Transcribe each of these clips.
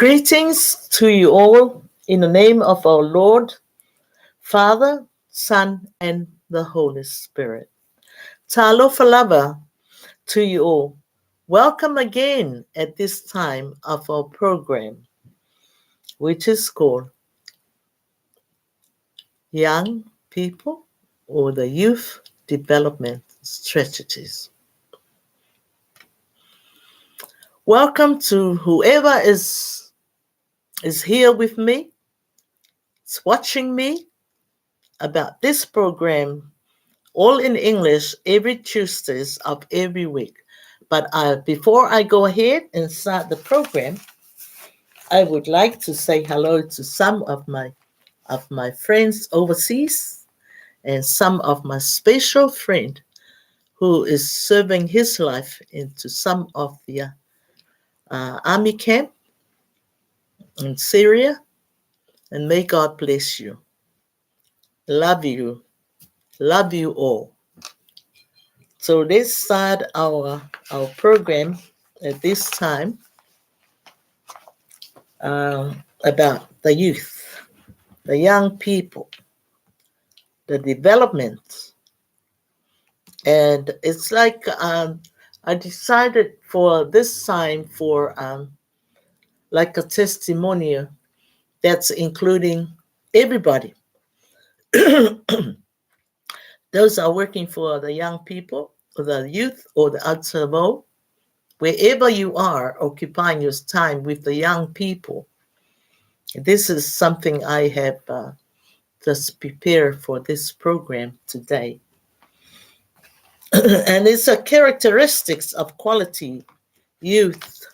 Greetings to you all in the name of our Lord, Father, Son, and the Holy Spirit. Talo Falava to you all. Welcome again at this time of our program, which is called Young People or the Youth Development Strategies. Welcome to whoever is here with me, is watching me about this program, all in English, every Tuesdays of every week. But before I go ahead and start the program, I would like to say hello to some of my friends overseas and some of my special friend who is serving his life into some of the army camp in Syria. And may God bless you. Love you. Love you all. So let's start our program at this time about the youth, the young people, the development. And it's like I decided for this time for like a testimonial that's including everybody. Those are working for the young people, or the youth, or the Atsavo, wherever you are occupying your time with the young people. This is something I have just prepared for this program today. And it's a characteristics of quality youth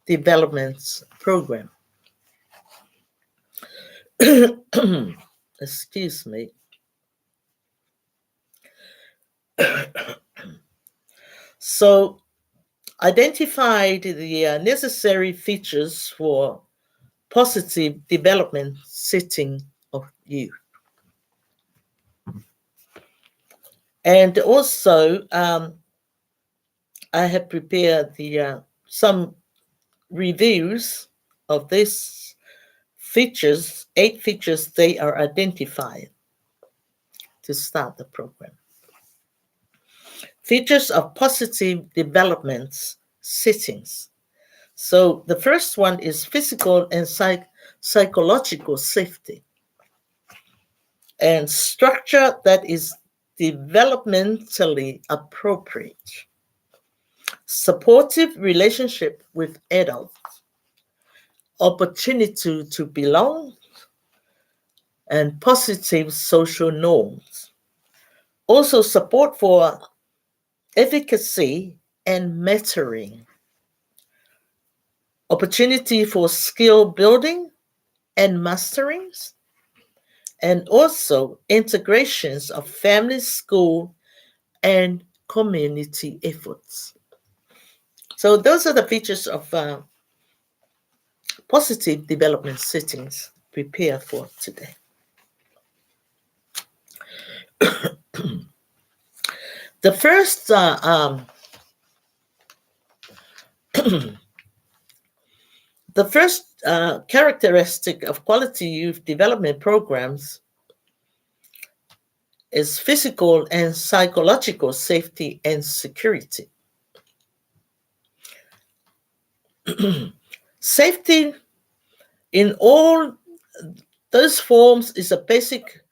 development program. Excuse me. So identified the necessary features for positive development setting of youth. And also, I have prepared the some reviews of these features, 8 features they are identified to start the program. Features of positive development settings. So the first one is physical and psychological safety and structure that is developmentally appropriate. Supportive relationship with adults. Opportunity to belong and positive social norms. Also support for efficacy and mentoring. Opportunity for skill building and masterings. And also integrations of family, school, and community efforts. So those are the features of positive development settings prepared for today. The first characteristic of quality youth development programs is physical and psychological safety and security. Safety in all those forms is a basic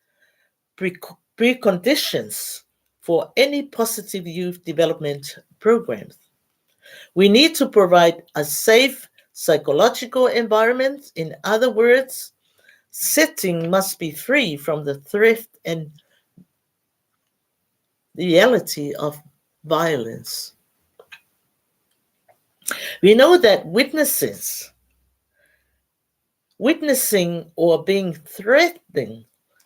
preconditions for any positive youth development programs. We need to provide a safe psychological environment. In other words, setting must be free from the threat and reality of violence. We know that witnessing or being threatened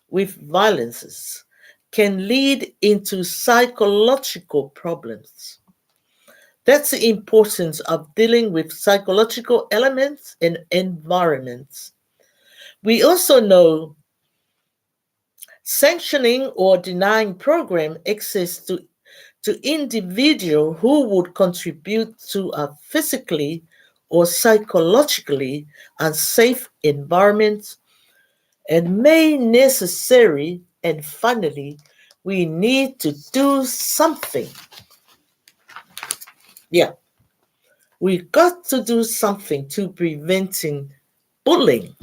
with violences can lead into psychological problems. That's the importance of dealing with psychological elements and environments. We also know sanctioning or denying program access to individual who would contribute to a physically or psychologically unsafe environments and may necessary. And finally, we need to do something. Yeah, we got to do something to preventing bullying.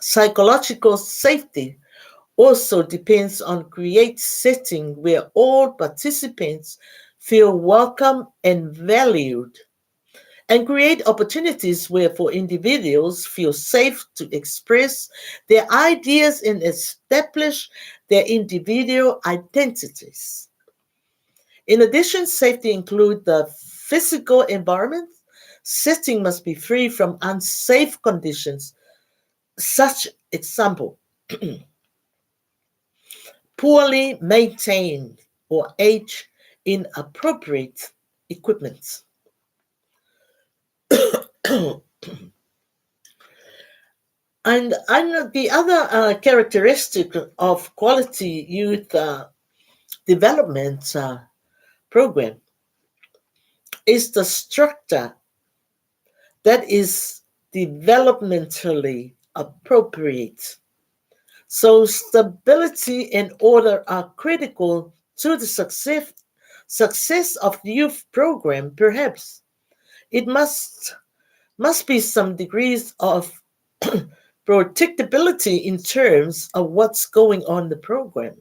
Psychological safety also depends on create setting where all participants feel welcome and valued, and create opportunities where for individuals feel safe to express their ideas and establish their individual identities. In addition, safety includes the physical environment. Setting must be free from unsafe conditions, such example, poorly maintained or age inappropriate equipment. And the other characteristic of quality youth development program is the structure that is developmentally appropriate. So stability and order are critical to the success of the youth program. Perhaps it must be some degrees of predictability in terms of what's going on the program.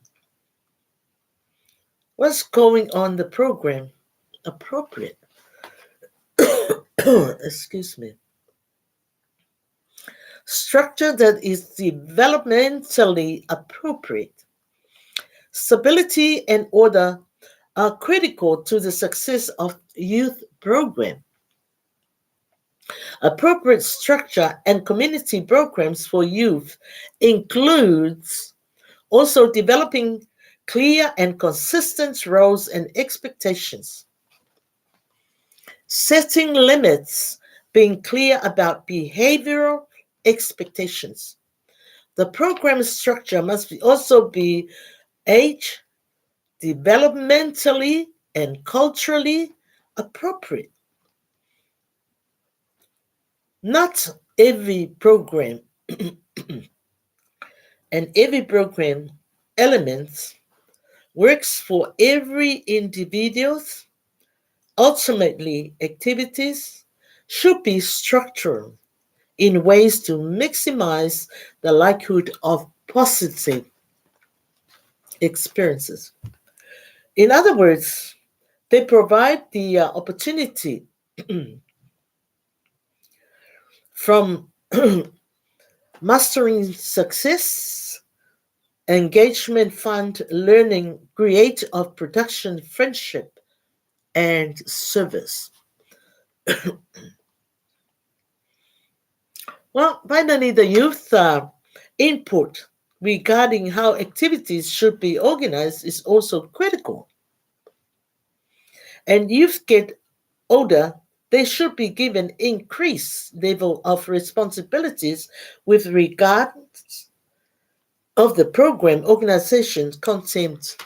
What's going on the program? Appropriate. Excuse me. Structure that is developmentally appropriate. Stability and order are critical to the success of youth program. Appropriate structure and community programs for youth includes also developing clear and consistent roles and expectations, setting limits, being clear about behavioral expectations. The program structure must also be age, developmentally, and culturally appropriate. Not every program and every program elements works for every individual. Ultimately, activities should be structured in ways to maximize the likelihood of positive experiences. In other words, they provide the opportunity from mastering success, engagement fund learning, create of production, friendship, and service. Well, finally, the youth input regarding how activities should be organized is also critical. And youth get older, they should be given increased level of responsibilities with regard of the program, organization, content,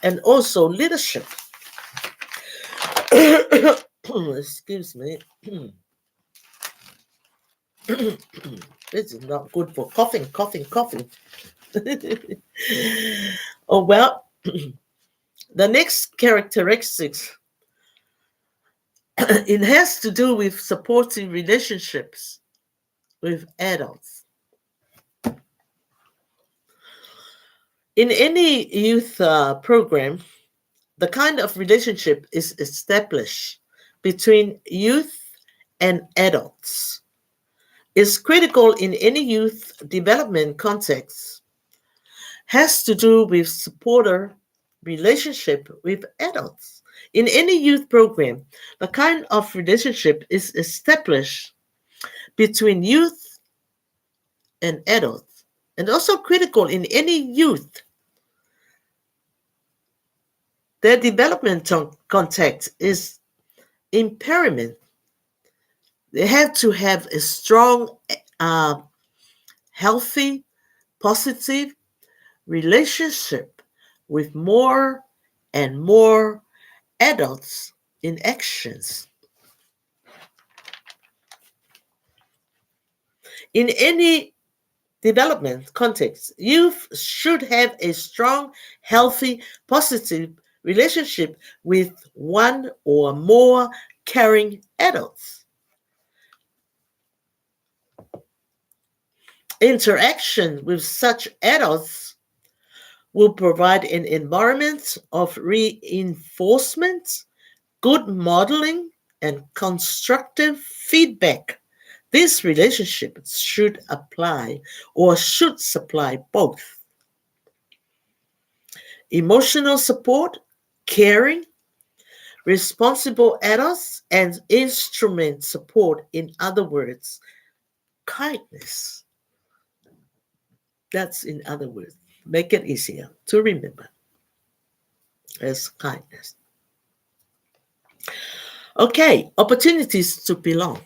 and also leadership. Excuse me. This is not good for coughing, coughing, coughing. Oh, well, the next characteristics, it has to do with supporting relationships with adults. In any youth program, the kind of relationship is established between youth and adults is critical in any youth development context, has to do with supporter relationship with adults. In any youth program, the kind of relationship is established between youth and adults, and also critical in any youth. Their development context is impairment. They have to have a strong, uh, healthy, positive relationship with more and more adults in actions. In any development context, youth should have a strong, healthy, positive relationship with one or more caring adults. Interaction with such adults will provide an environment of reinforcement, good modeling, and constructive feedback. This relationship should apply or should supply both emotional support, caring, responsible adults, and instrument support. In other words, kindness. That's in other words. Make it easier to remember as kindness. Okay, opportunities to belong.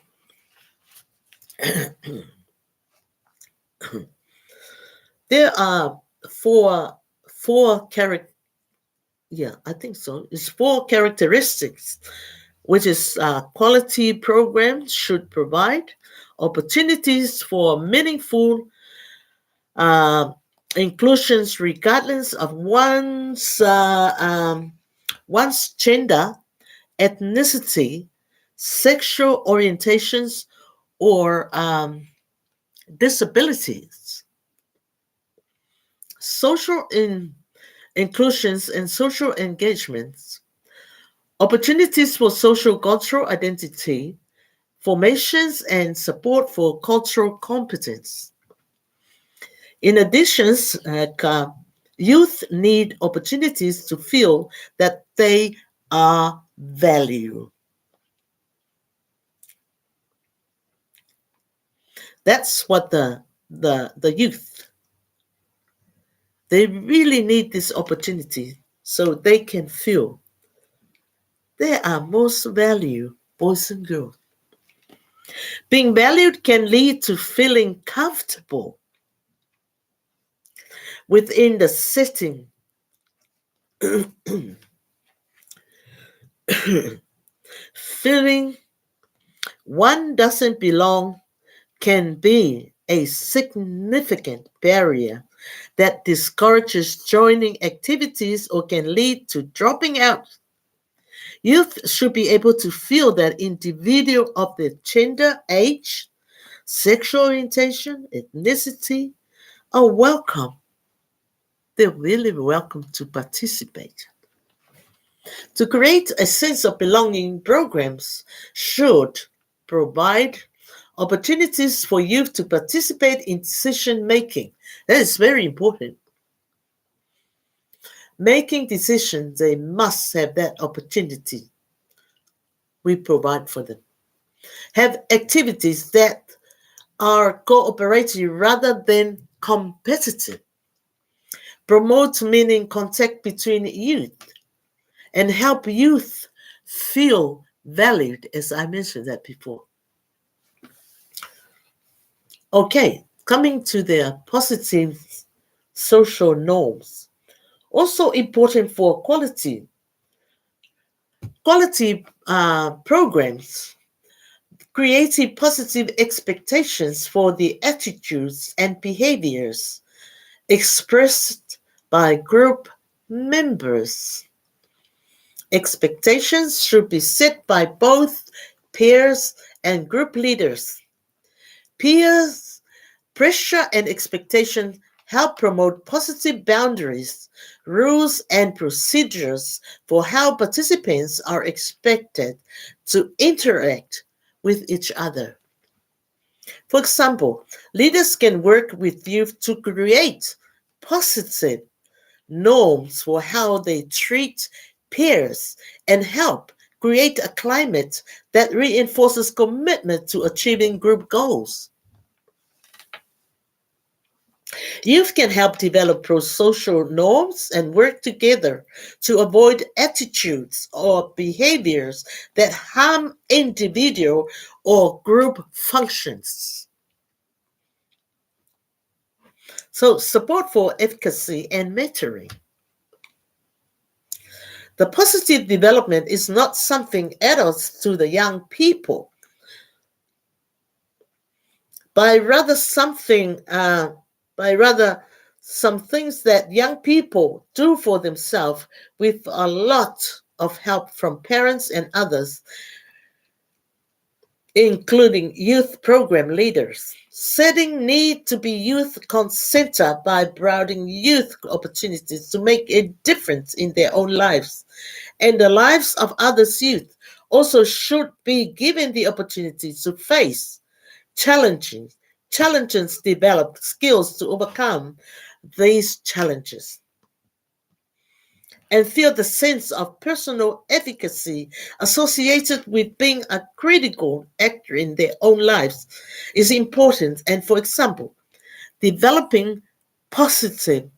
There are four character. Yeah, I think so. It's four characteristics, which is quality programs should provide opportunities for meaningful uh, inclusions, regardless of one's gender, ethnicity, sexual orientations, or disabilities. Social inclusions and social engagements, opportunities for social cultural identity, formations and support for cultural competence. In addition, youth need opportunities to feel that they are valued. That's what the youth, they really need this opportunity so they can feel they are most valued, boys and girls. Being valued can lead to feeling comfortable within the setting, feeling one doesn't belong can be a significant barrier that discourages joining activities or can lead to dropping out. Youth should be able to feel that individuals of their gender, age, sexual orientation, ethnicity are welcome. They're really welcome to participate. To create a sense of belonging, programs should provide opportunities for youth to participate in decision making. That is very important. Making decisions, they must have that opportunity. We provide for them. Have activities that are cooperative rather than competitive. Promote meaning contact between youth and help youth feel valued, as I mentioned that before. Okay, coming to the positive social norms. Also important for quality programs, creating positive expectations for the attitudes and behaviors expressed by group members. Expectations should be set by both peers and group leaders. Peers' pressure and expectation help promote positive boundaries, rules, and procedures for how participants are expected to interact with each other. For example, leaders can work with youth to create positive norms for how they treat peers and help create a climate that reinforces commitment to achieving group goals. Youth can help develop pro-social norms and work together to avoid attitudes or behaviors that harm individual or group functions. So, support for efficacy and mentoring. The positive development is not something adults to the young people, by rather something, by rather some things that young people do for themselves with a lot of help from parents and others, including youth program leaders. Setting need to be youth center by broadening youth opportunities to make a difference in their own lives and the lives of others' youth also should be given the opportunity to face challenging challenges, develop skills to overcome these challenges and feel the sense of personal efficacy associated with being a critical actor in their own lives is important. And for example, developing positive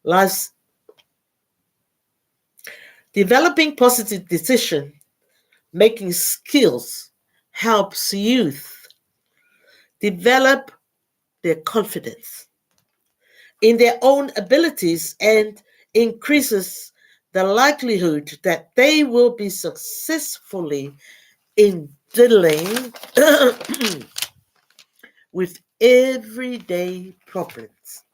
lives, developing positive decision making skills helps youth develop their confidence in their own abilities and increases the likelihood that they will be successfully in dealing with everyday problems.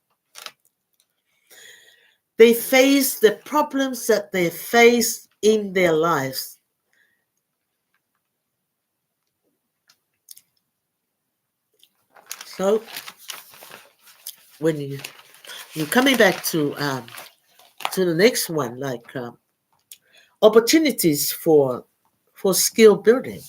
They face the problems that they face in their lives. So when you're coming back to the next one, like opportunities for skill building.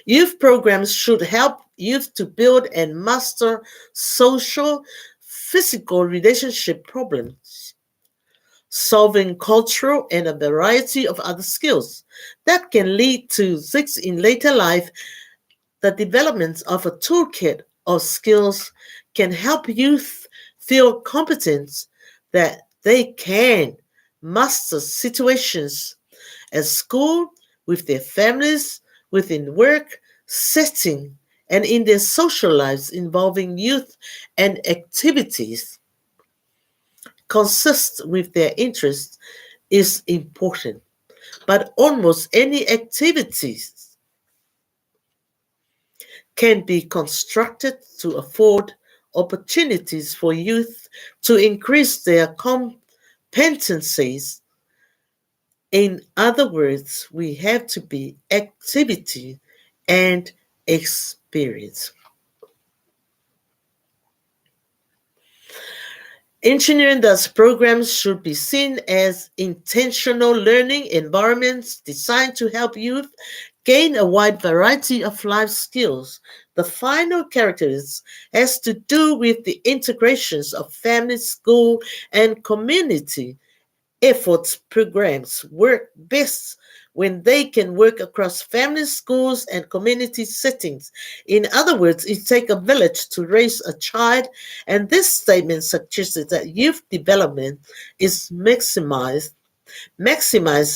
Youth programs should help youth to build and master social, physical relationship problems, solving cultural and a variety of other skills that can lead to six in later life. The development of a toolkit of skills can help youth feel competent that they can master situations at school, with their families, within work, setting, and in their social lives involving youth and activities consist with their interests is important. But almost any activities can be constructed to afford opportunities for youth to increase their competencies. In other words, we have to be activity and experience. Engineering thus programs should be seen as intentional learning environments designed to help youth gain a wide variety of life skills. The final characteristic has to do with the integrations of family, school, and community efforts programs work best when they can work across family, schools, and community settings. In other words, it takes a village to raise a child, and this statement suggests that youth development is maximized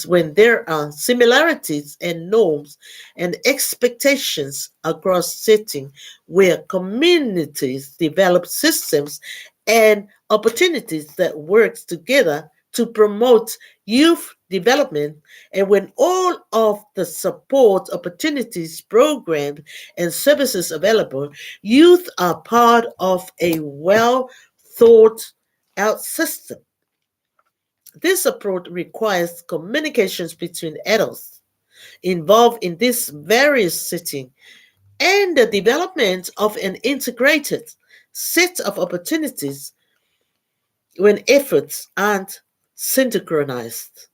when there are similarities and norms and expectations across settings where communities develop systems and opportunities that work together to promote youth development, and when all of the support opportunities programs and services available, youth are part of a well thought out system. This approach requires communications between adults involved in this various setting and the development of an integrated set of opportunities. When efforts aren't synchronized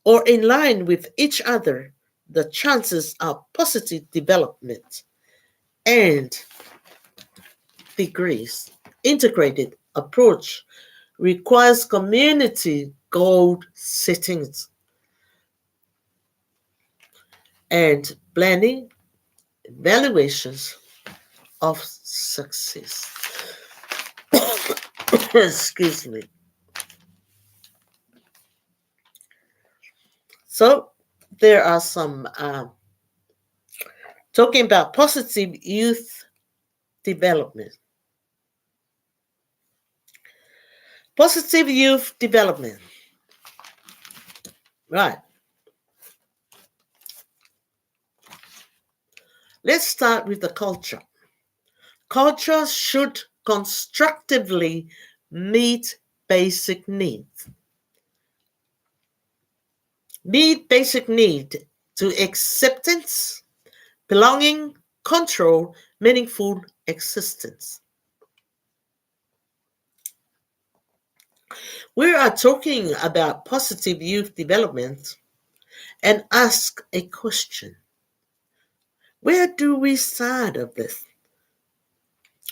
or in line with each other, the chances of positive development and degrees. Integrated approach requires community goal settings and planning evaluations of success. Excuse me. So there are some talking about positive youth development. Positive youth development. Right. Let's start with the culture. Culture should constructively meet basic needs. Meet basic need to acceptance, belonging, control, meaningful existence. We are talking about positive youth development and ask a question. Where do we start of this?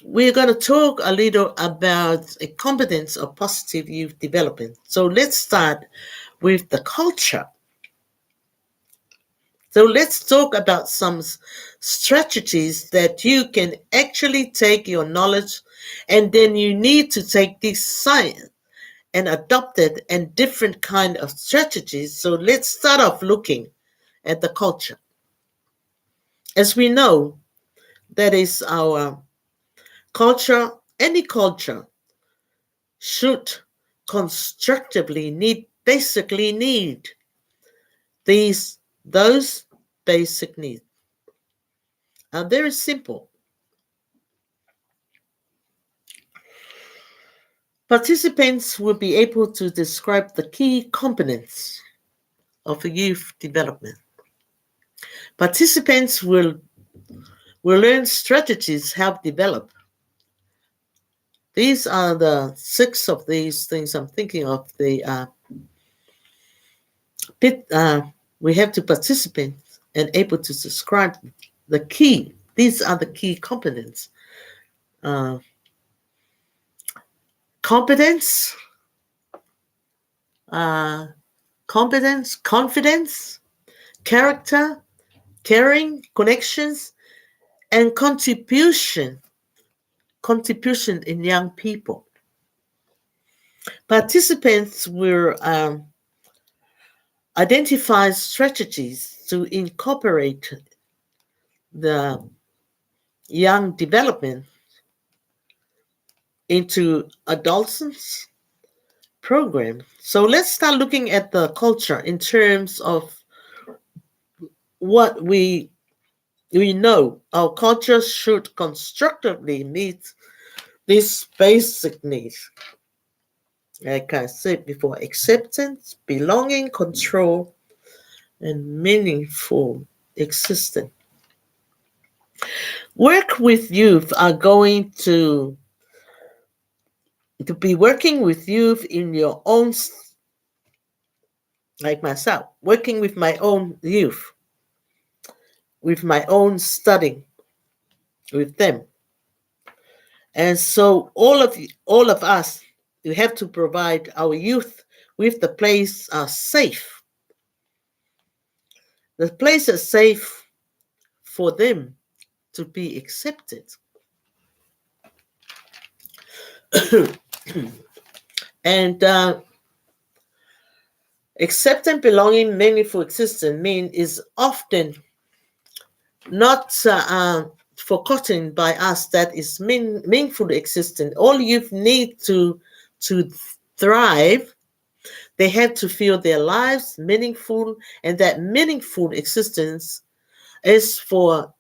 We're going to talk a little about a competence of positive youth development. So let's start with the culture. So let's talk about some strategies that you can actually take your knowledge, and then you need to take this science and adopt it and different kind of strategies. So let's start off looking at the culture. As we know, that is our culture. Any culture should constructively basically need those basic needs. And very simple. Participants will be able to describe the key components of youth development. Participants will learn strategies help develop. These are the six of these things I'm thinking of. Bit, we have to participate and able to describe the key. These are the key components. Uh, competence, uh, competence, confidence, character, caring, connections, and contribution in young people. Participants will identify strategies to incorporate the young development into adolescence program. So let's start looking at the culture in terms of what we know. Our culture should constructively meet these basic needs. Like I said before, acceptance, belonging, control, and meaningful existence. Work with youth are going to be working with youth in your own, like myself, working with my own youth, with my own studying with them. And so all of us, we have to provide our youth with the place safe. The place is safe for them to be accepted. And accepting belonging meaningful existence mean is often not forgotten by us that is meaningful existence. All you need to thrive, they have to feel their lives meaningful, and that meaningful existence is for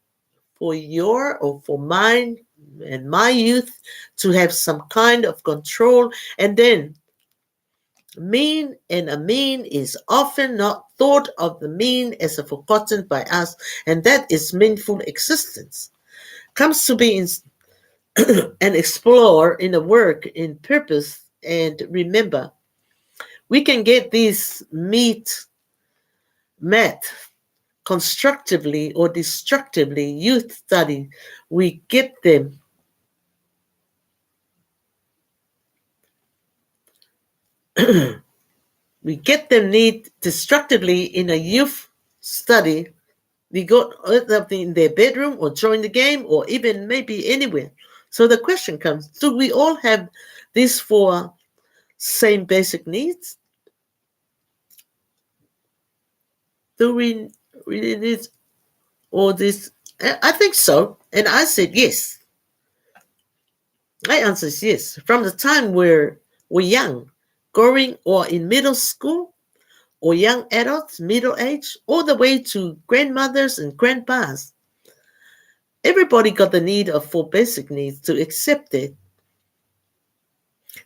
your or for mine and my youth to have some kind of control. And then mean and a mean is often not thought of the mean as a forgotten by us, and that is meaningful existence comes to be in, and explore in a work in purpose. And remember, we can get these met constructively or destructively. Youth study, we get them we get them need destructively in a youth study. We go in their bedroom or join the game or even maybe anywhere. So the question comes, do we all have these four same basic needs? Do we really need all this? I think so. And I said yes. My answer is yes. From the time we're young, growing or in middle school, or young adults, middle age, all the way to grandmothers and grandpas. Everybody got the need of four basic needs to accept it,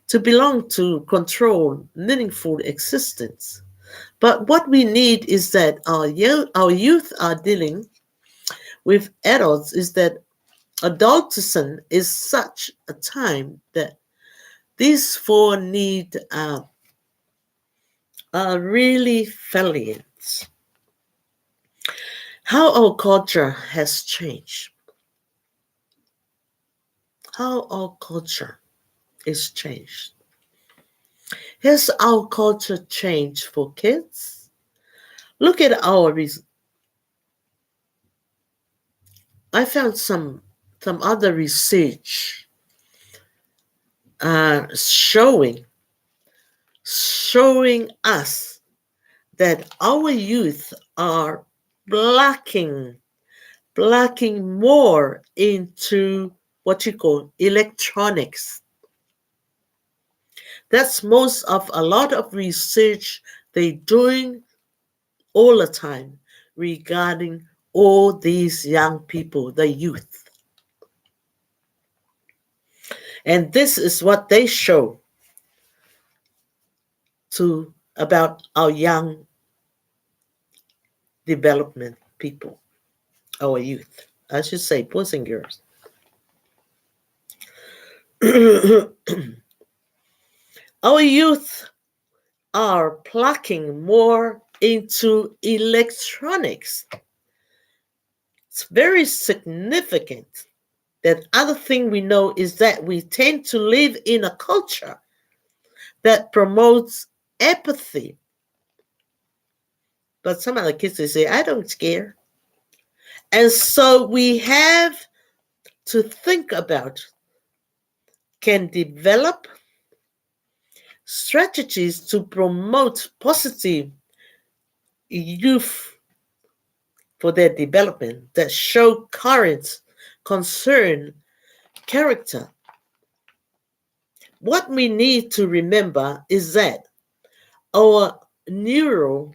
to belong, to control meaningful existence. But what we need is that our youth are dealing with adults is that adultism is such a time that these four needs are really salient. How our culture has changed. How our culture is changed. Has our culture changed for kids? Look at I found some other research showing us that our youth are blocking more into what you call electronics. That's most of a lot of research they doing all the time regarding all these young people, the youth. And this is what they show to about our young development people, our youth. I should say boys and girls. Our youth are plugging more into electronics. It's very significant. That other thing we know is that we tend to live in a culture that promotes apathy. But some of the kids they say, I don't care. And so we have to think about can develop strategies to promote positive youth for their development that show courage, concern, character. What we need to remember is that our neural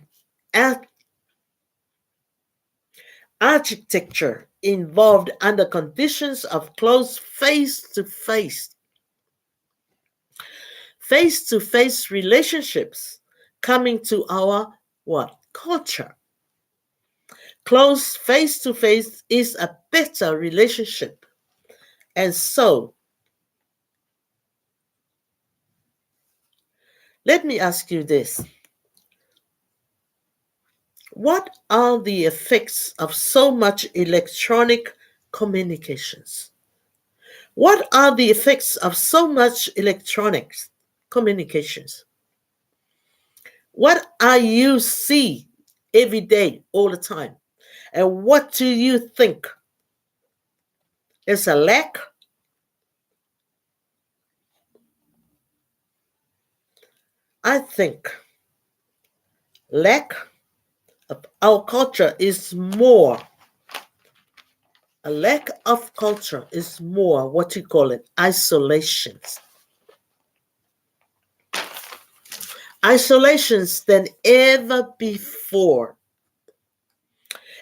architecture involved under conditions of close face-to-face relationships coming to our what culture. Close face-to-face is a better relationship. And so let me ask you this. What are the effects of so much electronic communications? What are the effects of so much electronics communications? What are you see every day, all the time? And what do you think is a lack? I think lack of our culture is more. A lack of culture is more what you call it, isolations. Isolations than ever before.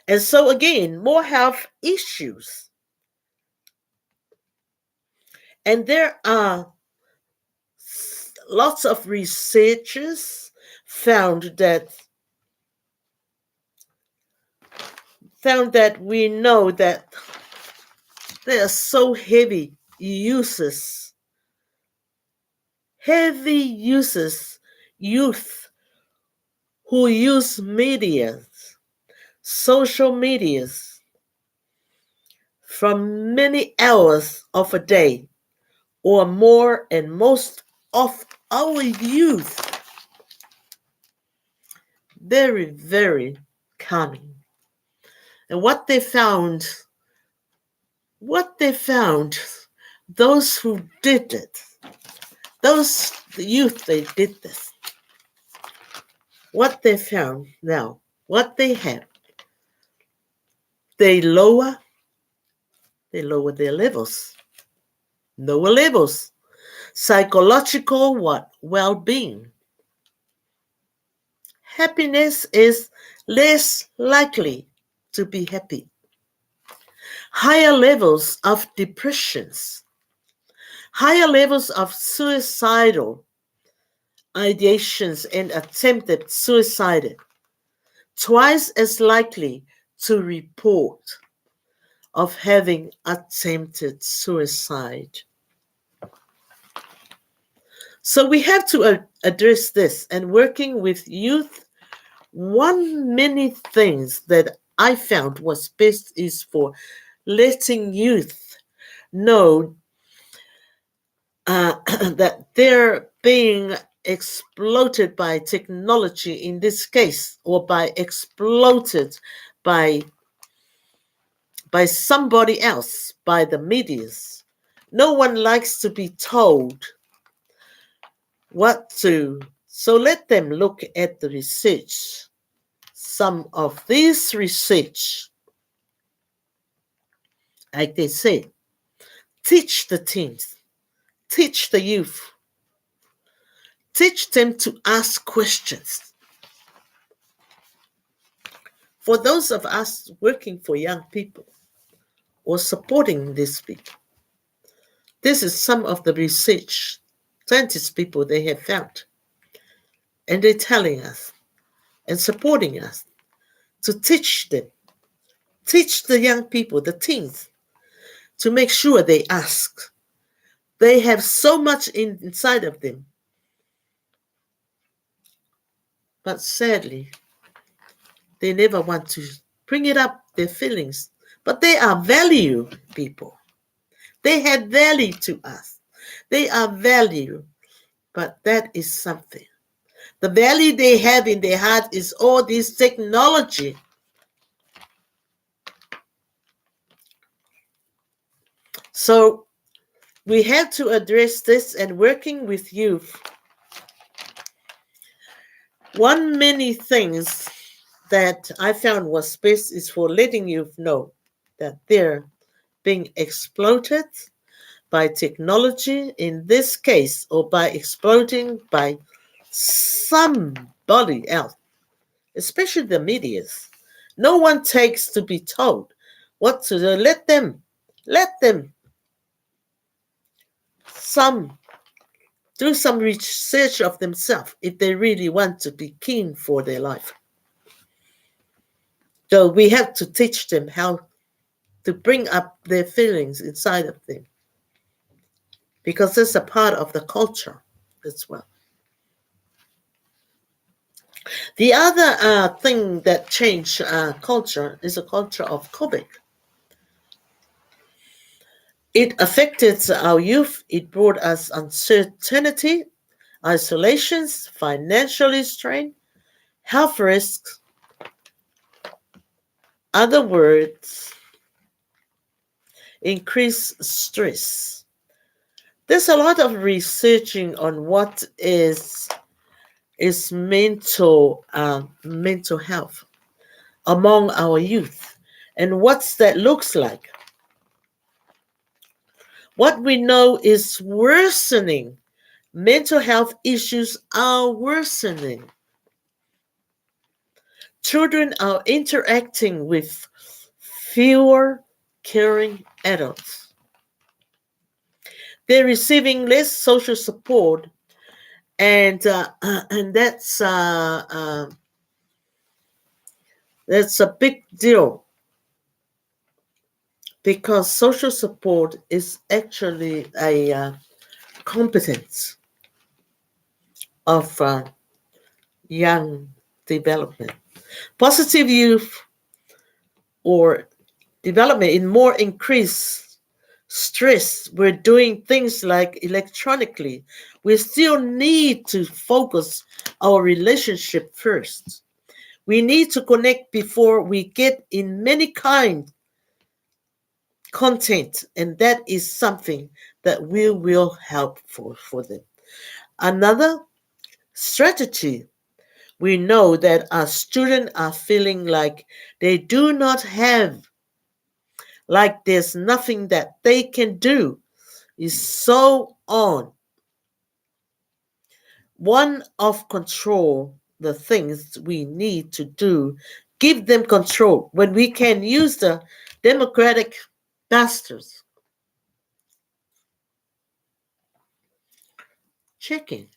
And so again, more health issues. And there are lots of researchers found that we know that there are so heavy users, youth who use media, social medias, from many hours of a day or more, and most of our youth very, very common. And what they found, those who did it, those the youth they did this, what they found now, what they have, they lower their levels, lower levels, psychological what well-being. Happiness is less likely to be happy. higher levels of depressions, higher levels of suicidal ideations and attempted suicide, twice as likely to report of having attempted suicide. So we have to address this, and working with youth, one many things that I found was best is for letting youth know that they're being exploited by technology in this case, or by exploited by somebody else, by the medias. No one likes to be told what to. So let them look at the research. Some of this research, like they say, teach the teens, teach the youth, teach them to ask questions. For those of us working for young people or supporting these people, this is some of the research scientist people they have found. And they're telling us and supporting us to teach them, teach the young people, the teens, to make sure they ask. They have so much inside of them. But sadly, they never want to bring it up, their feelings. But they are value people. They have value to us. They are value, but that is something. The value they have in their heart is all this technology. So we have to address this, and working with youth. One many things that I found was best is for letting youth know that they're being exploited by technology in this case, or by exploiting by somebody else, especially the medias. No one takes to be told what to do. Let them some do some research of themselves if they really want to be keen for their life. So we have to teach them how to bring up their feelings inside of them, because it's a part of the culture as well. The other thing that changed culture is a culture of COVID. It affected our youth. It brought us uncertainty, isolations, financial strain, health risks. Other words, increased stress. There's a lot of researching on what is mental health among our youth, and what's that looks like. What we know is worsening. Mental health issues are worsening. Children are interacting with fewer caring adults. They're receiving less social support, and that's a big deal, because social support is actually a competence of young development. Positive youth or development in more increased stress. We're doing things like electronically. We still need to focus our relationship first. We need to connect before we get in many kind content, and that is something that we will help for them. Another strategy, we know that our students are feeling like they do not have, like there's nothing that they can do, is so on. One of control, the things we need to do, give them control. When we can use the democratic Masters, check-in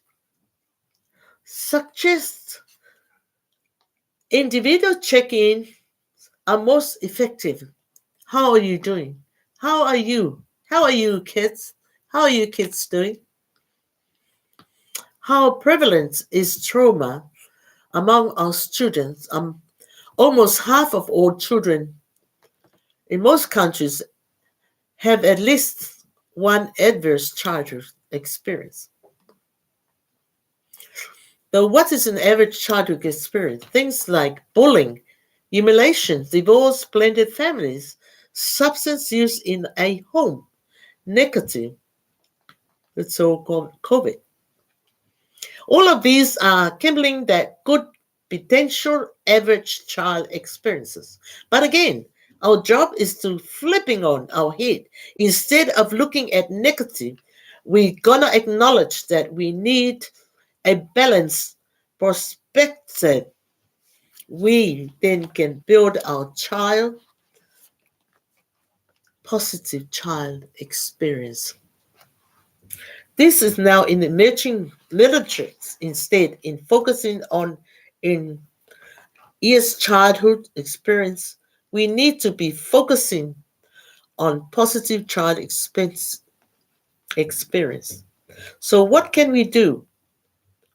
suggests individual check-in are most effective. How are you doing? How are you? How are you, kids? How are you kids doing? How prevalent is trauma among our students? Almost half of all children in most countries have at least one adverse childhood experience. Though what is an average childhood experience? Things like bullying, humiliation, divorce, blended families, substance use in a home, nicotine, the so-called COVID. All of these are kindling that good potential average child experiences. But again, our job is to flipping on our head. Instead of looking at negative, we're gonna acknowledge that we need a balanced perspective. We then can build our child positive child experience. This is now in emerging literature instead in focusing on in years childhood experience. We need to be focusing on positive child experience. So what can we do?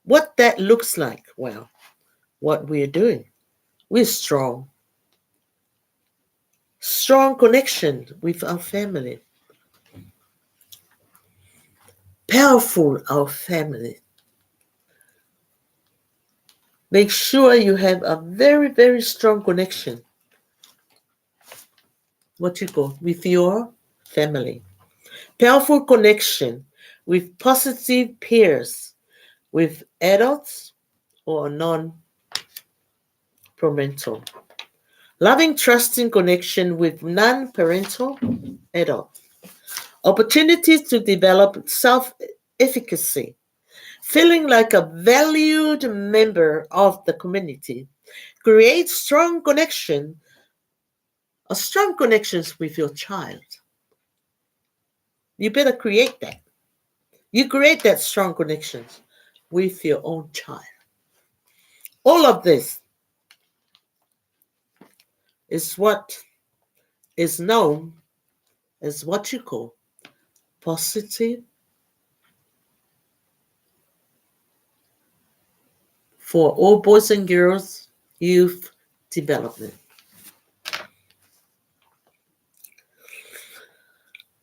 What that looks like? Well, what we're doing. We're strong. Strong connection with our family. Powerful our family. Make sure you have a very, very strong connection. What you call with your family. Powerful connection with positive peers, with adults or non-parental. Loving, trusting connection with non-parental adults. Opportunities to develop self-efficacy. Feeling like a valued member of the community. Create strong connections with your child. You better create that. You create that strong connections with your own child. All of this is what is known as what you call positive for all boys and girls youth development.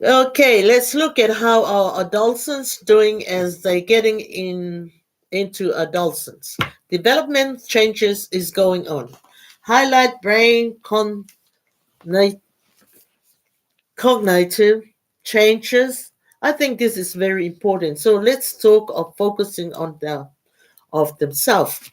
Okay, let's look at how our adolescents doing as they getting into adolescence. Development changes is going on. Highlight brain cognitive changes. I think this is very important. So let's talk of focusing on the of themselves.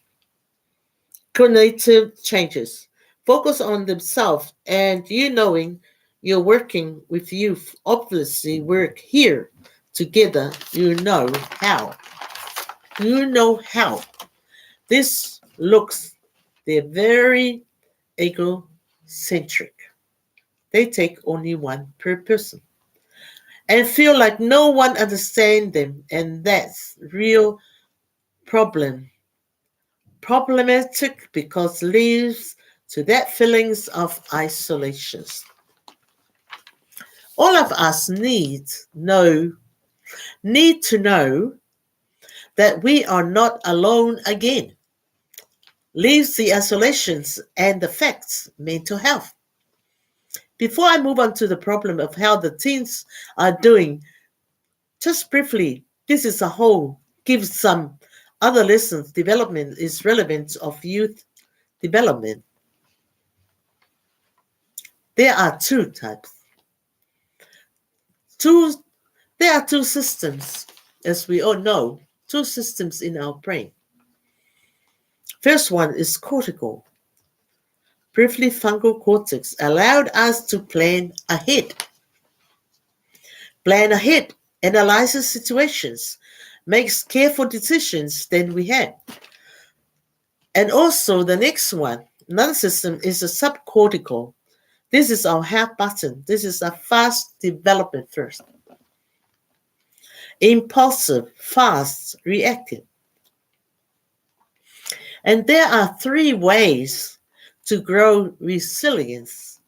Cognitive changes. Focus on themselves and you knowing you're working with youth. Obviously work here together. You know how. You know how. This looks they're very egocentric. They take only one per person and feel like no one understands them, and that's real problem. Problematic because leads to that feelings of isolation. All of us need to know that we are not alone again. Leaves the isolations and affects mental health. Before I move on to the problem of how the teens are doing, just briefly, this is a whole, give some other lessons. Development is relevant of youth development. There are two types. Two, there are two systems, as we all know, two systems in our brain. First one is cortical. Prefrontal cortex allowed us to plan ahead, analyzes situations, makes careful decisions than we had. And also the next one, another system is a subcortical This is our help button. This is a fast development first. Impulsive, fast, reactive. And there are three ways to grow resilience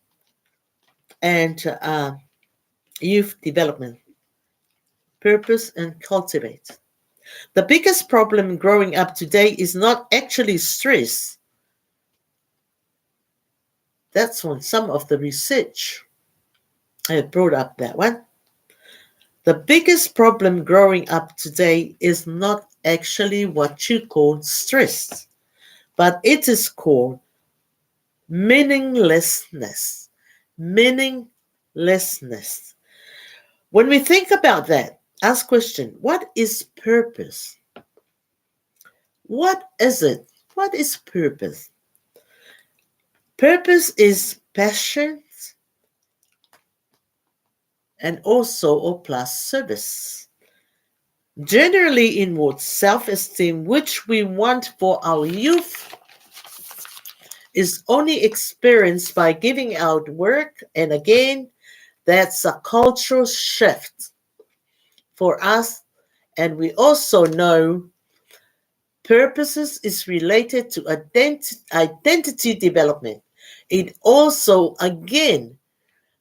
and youth development: purpose and cultivate. The biggest problem growing up today is not actually stress. That's one. Some of the research I brought up that one. The biggest problem growing up today is not actually what you call stress, but it is called meaninglessness. Meaninglessness. When we think about that, ask question, what is purpose? What is it? What is purpose? Purpose is passion and also or plus service. Generally inward self-esteem, which we want for our youth, is only experienced by giving out work. And again, that's a cultural shift for us. And we also know purposes is related to identity development. It also, again,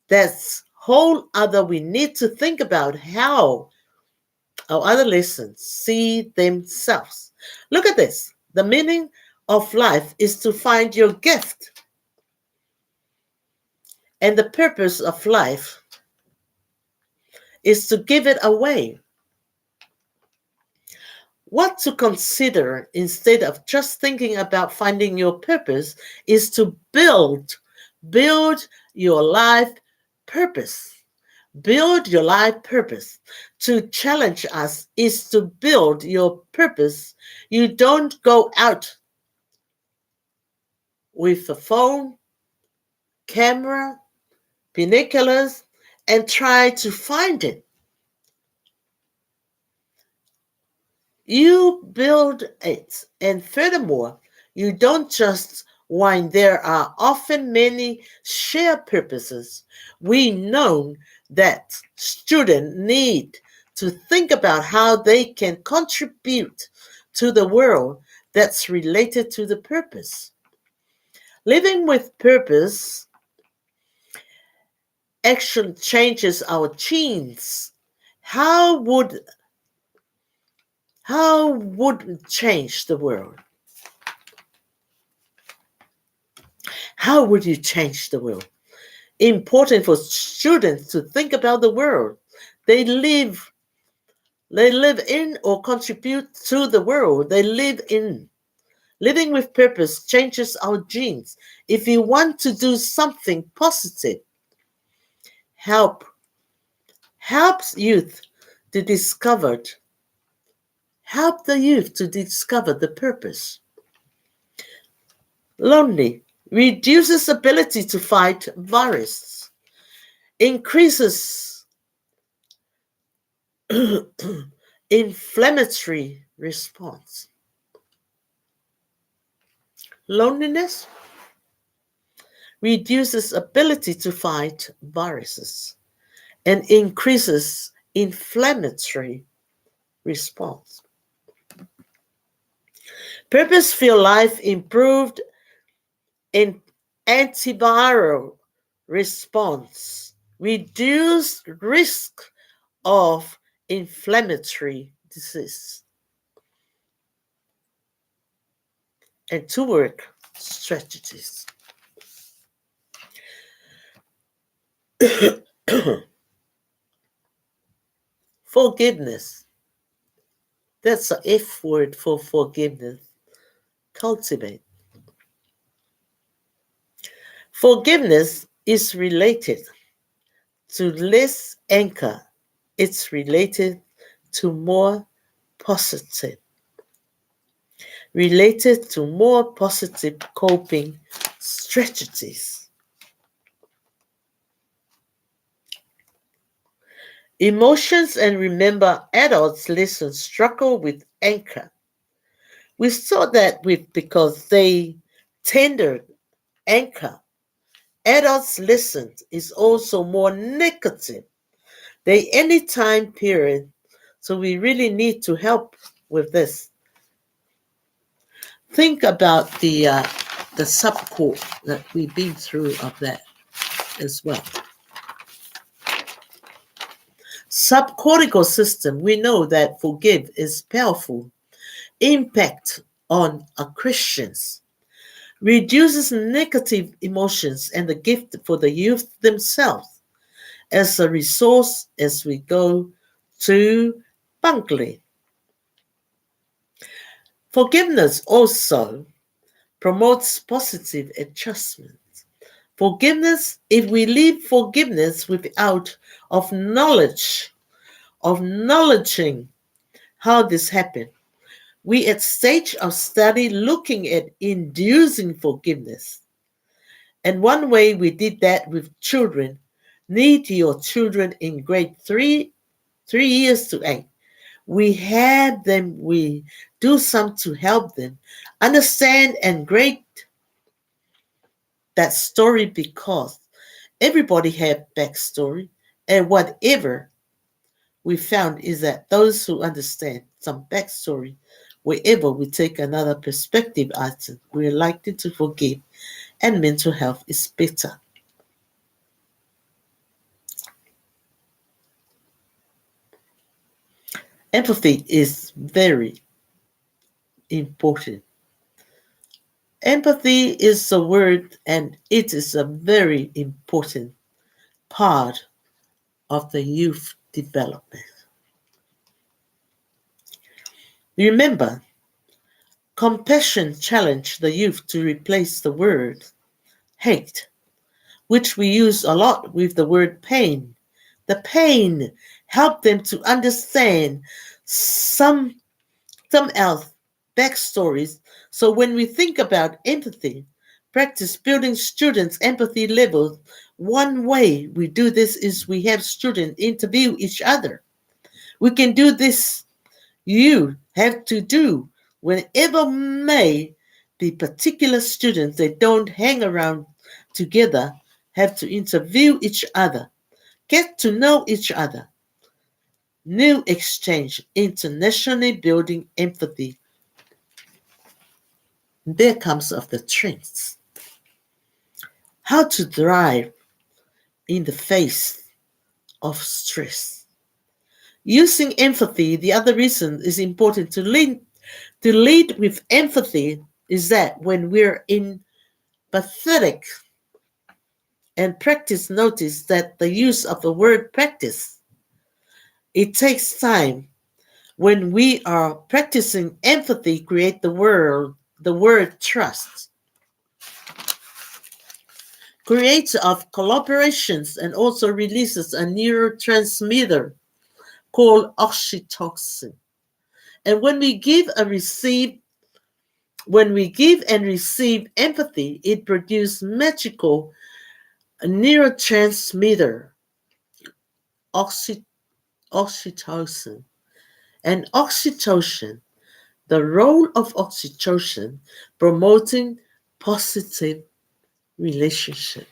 that's whole other, we need to think about how our other lessons see themselves. Look at this. The meaning of life is to find your gift. And the purpose of life is to give it away. What to consider instead of just thinking about finding your purpose is to build your life purpose. Build your life purpose. To challenge us is to build your purpose. You don't go out with a phone, camera, binoculars, and try to find it. You build it. And furthermore, you don't just whine. There are often many shared purposes. We know that students need to think about how they can contribute to the world that's related to the purpose. Living with purpose actually changes our genes. How would it change the world? How would you change the world? Important for students to think about the world they live in or contribute to the world they live in. Living with purpose changes our genes. If you want to do something positive, helps youth to discover help the youth to discover the purpose. Lonely reduces ability to fight virus, increases inflammatory response. Loneliness reduces ability to fight viruses and increases inflammatory response. Purposeful life improved in antiviral response, reduced risk of inflammatory disease, and to work strategies. Forgiveness. That's the F word for forgiveness. Cultivate. Forgiveness is related to less anger. It's related to more positive. Related to more positive coping strategies. Emotions, and remember, adults listen struggle with anger. We saw that with because they tendered anger Adults listen is also more negative than any time period. So we really need to help with this. Think about the subcore that we've been through of that as well. Subcortical system, we know that forgive is powerful impact on a Christians, reduces negative emotions and the gift for the youth themselves as a resource as we go to Bunkley. Forgiveness also promotes positive adjustment. Forgiveness, if we leave forgiveness without of acknowledging how this happened, we at stage of study looking at inducing forgiveness. And one way we did that with children, need your children in grade 3 years to 8. We do some to help them understand and grade that story because everybody have backstory and whatever we found is that those who understand some backstory, wherever we take another perspective item, we're likely to forgive and mental health is better. Empathy is very important. Empathy is a word and it is a very important part of the youth development. Remember, compassion challenged the youth to replace the word hate, which we use a lot with the word pain. The pain helped them to understand some else backstories. So when we think about empathy, practice building students' empathy levels, one way we do this is we have students interview each other. We can do this. You have to do whenever may be particular students that don't hang around together have to interview each other, get to know each other. New exchange, internationally building empathy. There comes of the traits. How to thrive in the face of stress. Using empathy, the other reason is important to lead with empathy is that when we're in pathetic and practice notice that the use of the word practice, it takes time. When we are practicing empathy, create the word trust. Creates of collaborations and also releases a neurotransmitter called oxytocin. And when we give and receive empathy, it produces magical neurotransmitter, oxy, oxytocin. And oxytocin, the role of oxytocin, promoting positive relationship.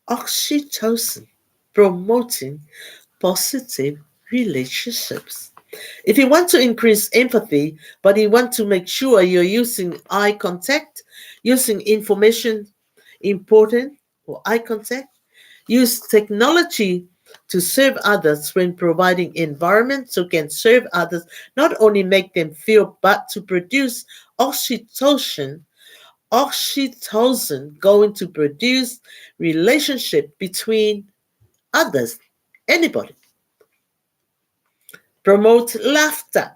Oxytocin, promoting positive relationships. If you want to increase empathy, but you want to make sure you're using eye contact, using information important or eye contact, use technology to serve others when providing environments so can serve others, not only make them feel, but to produce oxytocin. Oxytocin going to produce relationship between others, anybody. Promote laughter.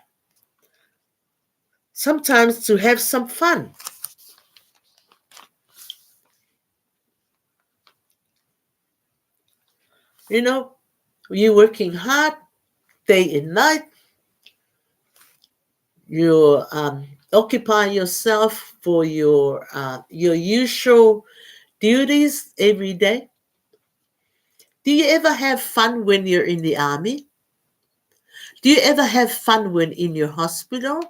Sometimes to have some fun. You know, you're working hard day and night. You occupy yourself for your usual duties every day. Do you ever have fun when you're in the army? Do you ever have fun when in your hospital?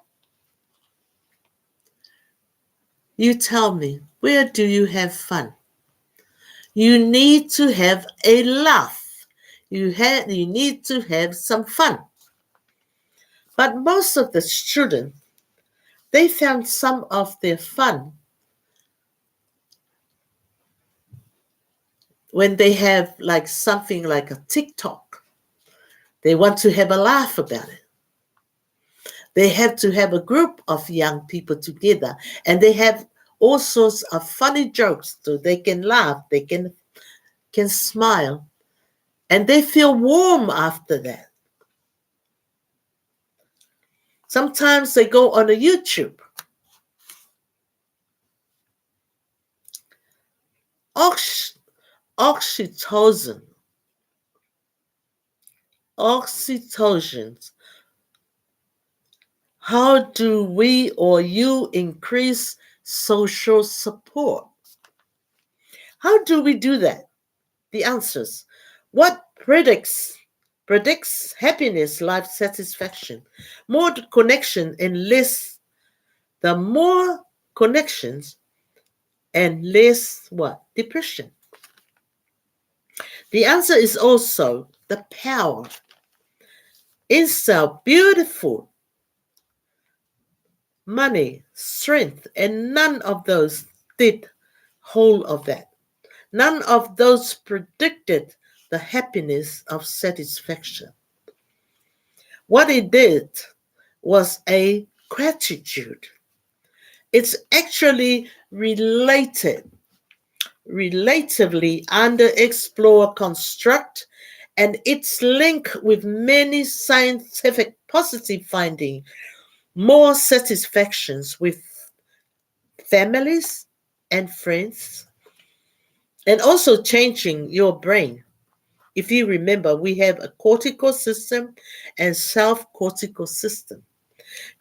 You tell me, Where do you have fun? You need to have a laugh. You need to have some fun. But most of the children, they found some of their fun when they have like something like a TikTok. They want to have a laugh about it. They have to have a group of young people together and they have all sorts of funny jokes so they can laugh, they can smile, and they feel warm after that. Sometimes they go on a YouTube. Ox- Oxytocin, oxytocin. How do we or you increase social support? How do we do that? The answers. What predicts happiness, life satisfaction? More connection and less, the more connections and less what? Depression. The answer is also the power. It's so beautiful. Money, strength, and none of those did hold of that. None of those predicted the happiness of satisfaction. What it did was a gratitude. It's actually relatively underexplored construct, and its link with many scientific positive findings, more satisfactions with families and friends, and also changing your brain. If you remember, we have a cortical system and self-cortical system.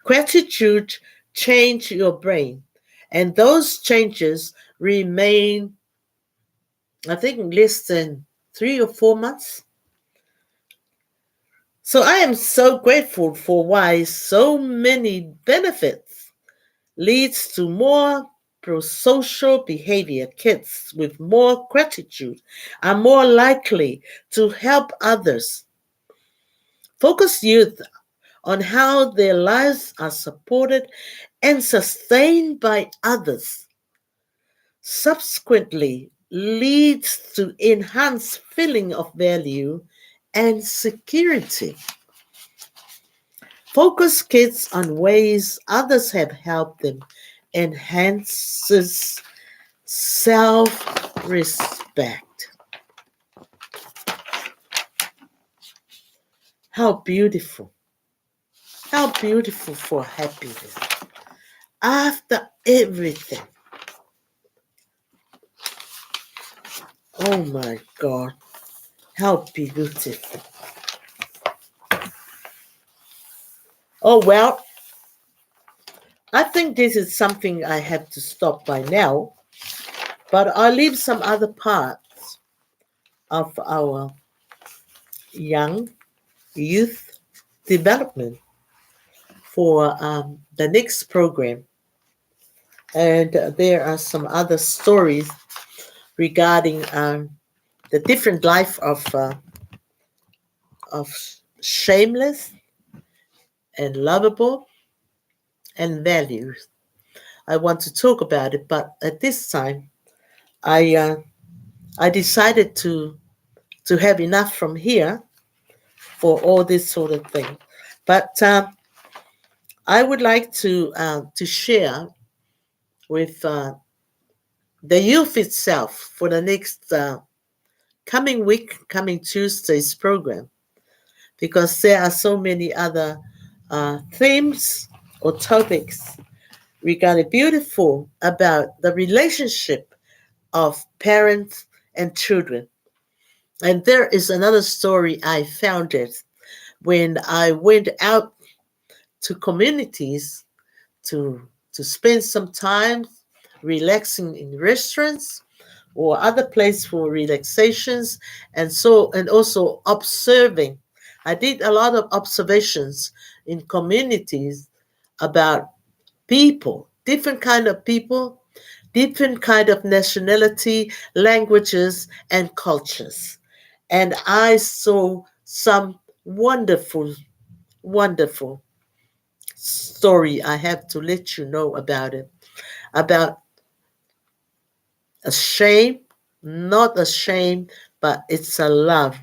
Gratitude change your brain, and those changes remain, I think, less than 3 or 4 months. So I am so grateful for why so many benefits leads to more pro-social behavior. Kids with more gratitude are more likely to help others. Focus youth on how their lives are supported and sustained by others. Subsequently leads to enhanced feeling of value and security. Focus kids on ways others have helped them enhances self-respect. How beautiful. How beautiful for happiness. After everything. Oh my God. How beautiful. Oh well, I think this is something I have to stop by now, but I'll leave some other parts of our young youth development for the next program. And there are some other stories regarding the different life of shameless and lovable and values. I want to talk about it, but at this time, I uh, I decided to have enough from here for all this sort of thing. But I would like to share with the youth itself for the next coming week, coming Tuesday's program, because there are so many other themes or topics regarding beautiful about the relationship of parents and children. And there is another story I found it when I went out to communities to spend some time relaxing in restaurants or other place for relaxations, and also observing. I did a lot of observations in communities about people, different kind of people, different kind of nationality, languages, and cultures. And I saw some wonderful, wonderful story. I have to let you know about it. About a shame, not a shame, but it's a love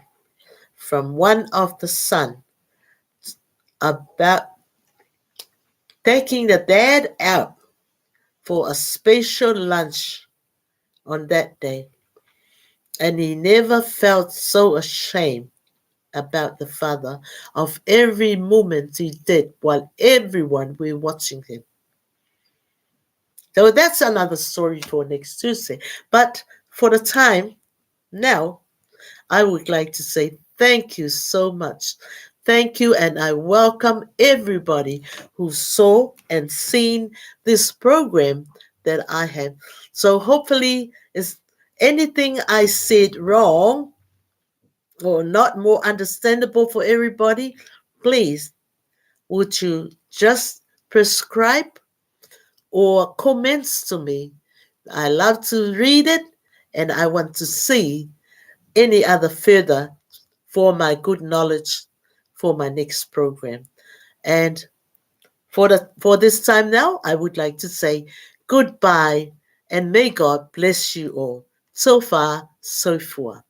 from one of the son about taking the dad out for a special lunch on that day. And he never felt so ashamed about the father of every moment he did while everyone were watching him. So that's another story for next Tuesday. But for the time now, I would like to say thank you so much. Thank you, and I welcome everybody who saw and seen this program that I have. So hopefully, is anything I said wrong or not more understandable for everybody, please would you just prescribe or comments to me? I love to read it and I want to see any other further for my good knowledge for my next program. And for this time now, I would like to say goodbye and may God bless you all. So far, so far.